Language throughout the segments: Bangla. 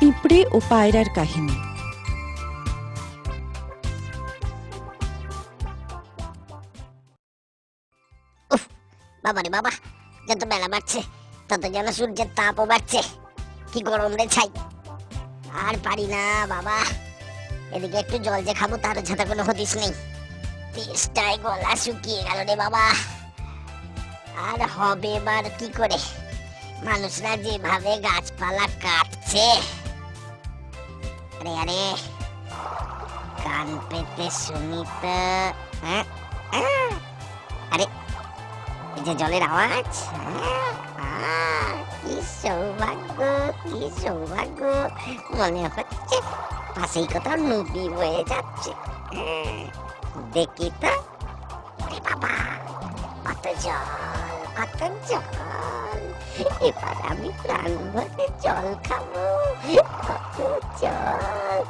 পিঁপড়ে ও পায়রার কাহিনী। উফ, বাবারে বাবা, যত বেলা বাড়ছে তত যেন সূর্যের তাপও বাড়ছে। কি গরম রে ছাই, আর পারি না বাবা। এদিকে একটু জল যে খাবো তার ছাতা কোনো হদিস নেই। তেষ্টায় গলা শুকিয়ে গেল রে বাবা। আর হবে এবার কি করে? মানুষরা যেভাবে গাছপালা কাটছে, আরে আরে কান পেতে শুনি তো। হ্যাঁ, আরে এই যে জলের আওয়াজ, কি সৌভাগ্য, কি সৌভাগ্য। মনে হচ্ছে পাশেই কোথাও নদী বয়ে যাচ্ছে। দেখি তো, ওরে বাবা, কত জল, কত জল। এবার আমি প্রাণ ভরে জল খাবো। কত জল।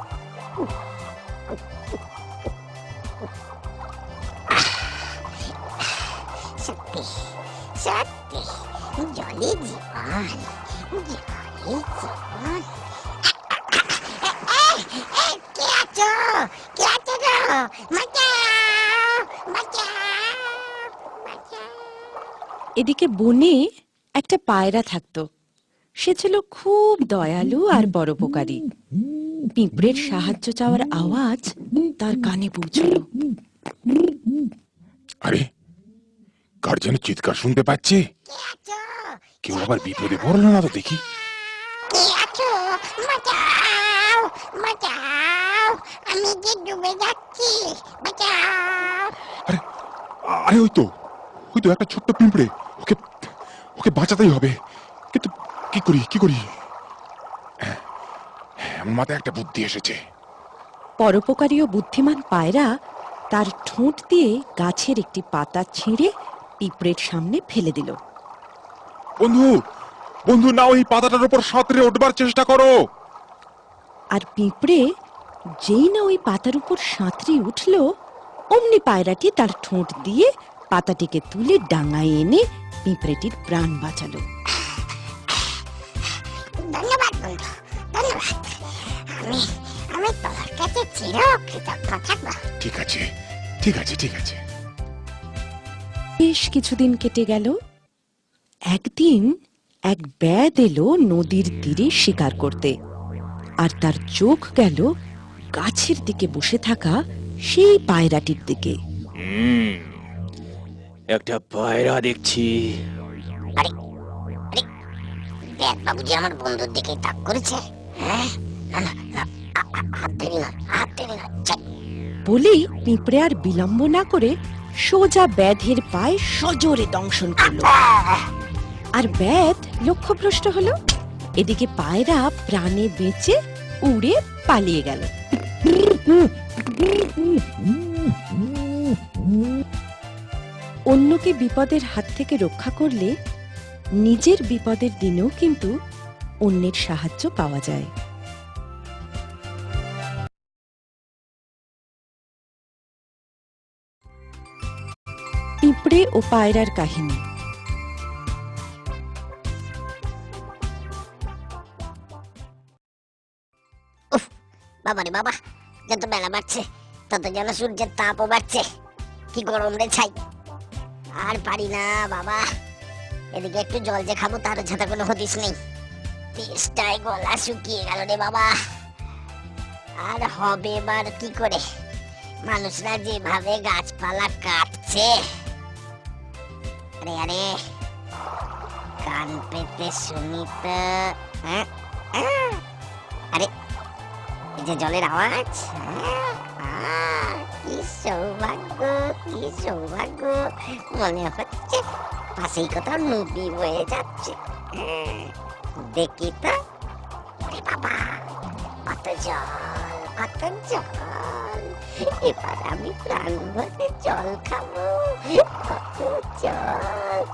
সত্যি সত্যি জলে জীবন, জলে জীবন। কে আছো, কে আছো গো? বাঁচাও, বাঁচাও, বাঁচাও। এদিকে বনে একটা পায়রা থাকতো। সে ছিল খুব দয়ালু আর পরোপকারী। পিঁপড়ের সাহায্য চাওয়ার আওয়াজ তার কানে পৌঁছল। আরে, কার যেন চিৎকার শুনতে পাচ্ছে। কে আছো? কেউ আবার বিপদে পড়লো না তো দেখি। কে আছো? বাঁচাও, বাঁচাও, আমি যে ডুবে যাচ্ছি, বাঁচাও। আরে আরে ওই তো একটা ছোট্ট পিঁপড়ে। ওকে ওকে বাঁচাতেই হবে। কিন্তু কি করি কি করি? আমার মাথায় একটা বুদ্ধি এসেছে। পরোপকারী ও বুদ্ধিমান পায়রা তার ঠোঁট দিয়ে গাছের একটি পাতা ছিঁড়ে পিঁপড়ের সামনে ফেলে দিল। বন্ধু, বন্ধু, না ওই পাতাটার উপর সাঁতরে উঠবার চেষ্টা করো। আর পিঁপড়ে যেই না ওই পাতার উপর সাঁতরে উঠল, অমনি পায়রাটি তার ঠোঁট দিয়ে পাতাটিকে তুলে ডাঙায় এনে পিঁপড়েটির প্রাণ বাঁচালো। ধন্যবাদ বন্ধু, ধন্যবাদ। আমি আমি তোমার কাছে চিরকৃতজ্ঞ থাকবো। ঠিক আছে, ঠিক আছে, ঠিক আছে। বেশ কিছুদিন কেটে গেল। একদিন এক ব্যাদ এলো নদীর তীরে শিকার করতে, আর তার চোখ গেল গাছের দিকে বসে থাকা সেই পায়রাটির দিকে। একটা পায়রা দেখছি। আরে আরে, দেখ বাবুজি আমার বন্ধুর দিকে তাক করেছে। হ্যাঁ, না না না, হাত দেরি না, হাত দেরি না। ছাই। বলেই পিঁপড়ে আর বিলম্ব না করে সোজা ব্যাধের পায়ে সজোরে দংশন করল। আর ব্যাধ লক্ষ্যভ্রষ্ট হলো। এদিকে পায়রা প্রাণে বেঁচে উড়ে পালিয়ে গেল। অন্যকে বিপদের হাত থেকে রক্ষা করলে নিজের বিপদের দিনেও কিন্তু অন্যের সাহায্য পাওয়া যায়। পিঁপড়ে ও পায়রার কাহিনী। উফ, বাবারে বাবা, যত বেলা বাড়ছে তত যেন সূর্যের তাপও বাড়ছে। কি গরম রে ছাই, আর পারি না বাবা। এদিকে একটু জল যে খাবো তার ছাতা কোনো হদিস নেই। তেষ্টায় গলা শুকিয়ে গেল রে বাবা। আর হবে এবার কি করে? মানুষরা যেভাবে গাছপালা কাটছে, আরে আরে কান পেতে শুনি তো। হ্যাঁ, আরে এই যে জলের আওয়াজ, কি সৌভাগ্য, কি সৌভাগ্য। মনে হচ্ছে পাশেই কোথাও নদী বয়ে যাচ্ছে। দেখি তো, ওরে বাবা, কত জল, কত জল। এবার আমি প্রাণ ভরে জল খাবো। কত জল।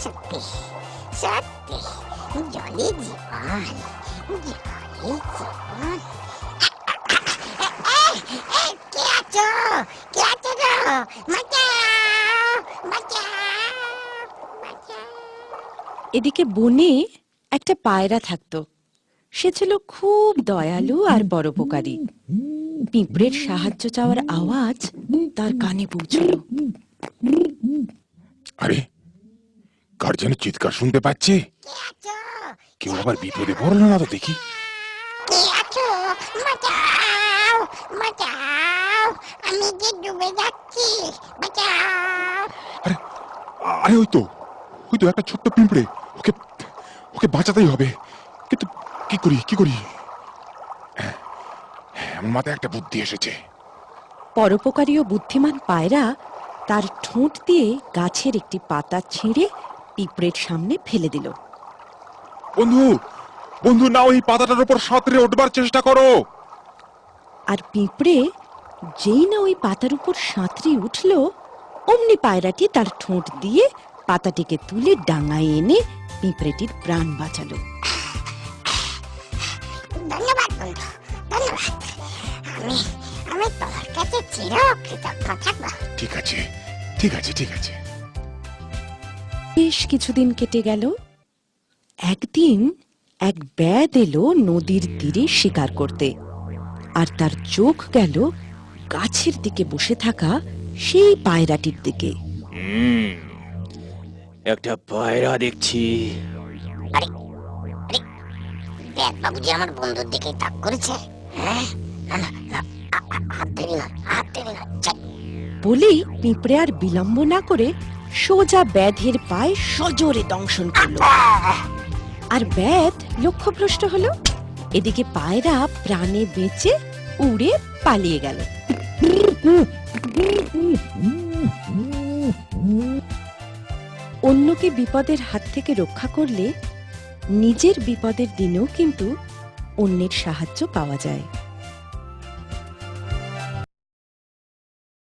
সত্যি সত্যি জলে জীবন, জলে জীবন। কে আছো, কে আছো গো? বাঁচাও, বাঁচাও, এদিকে বনে একটা পায়রা থাকতো। সে ছিল খুব দয়ালু আর পরোপকারী। পিঁপড়ের সাহায্য চাওয়ার আওয়াজ তার কানে পৌঁছল। আরে, কার যেন চিৎকার শুনতে পাচ্ছে। কে আছো? কেউ আবার বিপদে পড়লো না তো দেখি। কে আছো? বাঁচাও, বাঁচাও, আমি যে ডুবে যাচ্ছি, বাঁচাও। আরে, আরে ওই তো একটা ছোট্ট পিঁপড়ে। ওকে ওকে বাঁচাতেই হবে। কিন্তু কি করি? আমার মাথায় একটা বুদ্ধি এসেছে। পরোপকারী ও বুদ্ধিমান পায়রা তার ঠোঁট দিয়ে গাছের একটি পাতা ছিঁড়ে পিঁপড়ের সামনে ফেলে দিল। বন্ধু না, ওই পাতাটার উপর সাঁতরে উঠবার চেষ্টা করো। আর পিঁপড়ে যেই না ওই পাতার উপর সাঁতরে উঠল, অমনি পায়রাটি তার ঠোঁট দিয়ে পাতাটিকে তুলে ডাঙায় এনে পিঁপড়েটির প্রাণ বাঁচালো। ধন্যবাদ বন্ধু, ধন্যবাদ। আমি তোমার কাছে চিরকৃতজ্ঞ থাকবো। ঠিক আছে। বেশ কিছুদিন কেটে গেল। একদিন এক ব্যাধ এলো নদীর তীরে শিকার করতে, আর তার চোখ গেল গাছের দিকে বসে থাকা সেই পায়রাটির দিকে। একটা পায়রা দেখছি। আরে আরে, ব্যাগ বাবুজি আমার বন্ধুর দিকে তাক করেছে। হ্যাঁ, না, হাত দেরি না, চাই। বলেই পিঁপড়ে আর বিলম্ব না করে সোজা ব্যাধের পায়ে সজোরে দংশন করল। আর ব্যাধ লক্ষ্যভ্রষ্ট হলো। এদিকে পায়রা প্রাণে বেঁচে উড়ে পালিয়ে গেল। অন্যকে বিপদের হাত থেকে রক্ষা করলে নিজের বিপদের দিনেও কিন্তু অন্যের সাহায্য পাওয়া যায়।